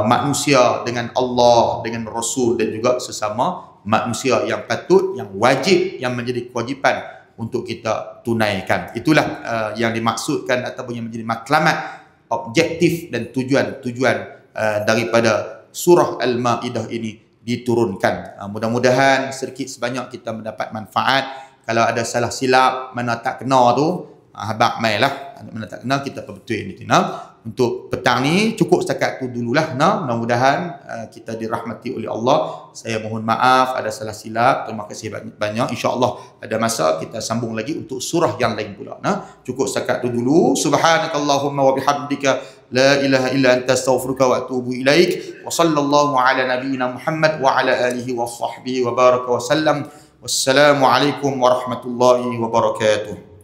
manusia dengan Allah, dengan Rasul, dan juga sesama manusia yang patut, yang wajib, yang menjadi kewajipan untuk kita tunaikan. Itulah yang dimaksudkan ataupun yang menjadi matlamat, objektif dan tujuan daripada surah Al-Maidah ini. diturunkan. Mudah-mudahan sedikit sebanyak kita mendapat manfaat. Kalau ada salah silap mana tak kena tu, habaq mailah. Mana tak kena kita perbetul ni. Untuk petang ni cukup setakat tu dululah. Mudah-mudahan kita dirahmati oleh Allah. Saya mohon maaf ada salah silap. Terima kasih banyak. InsyaAllah ada masa kita sambung lagi untuk surah yang lain pula. Cukup setakat tu dulu. Subhanakallahumma wa bihamdika la ilaha illa anta astaghfiruka wa atubu ilaik. Wa sallallahu ala nabiyyina Muhammad wa ala alihi wa sahbihi wa baraka wa sallam. Wassalamualaikum warahmatullahi wabarakatuh.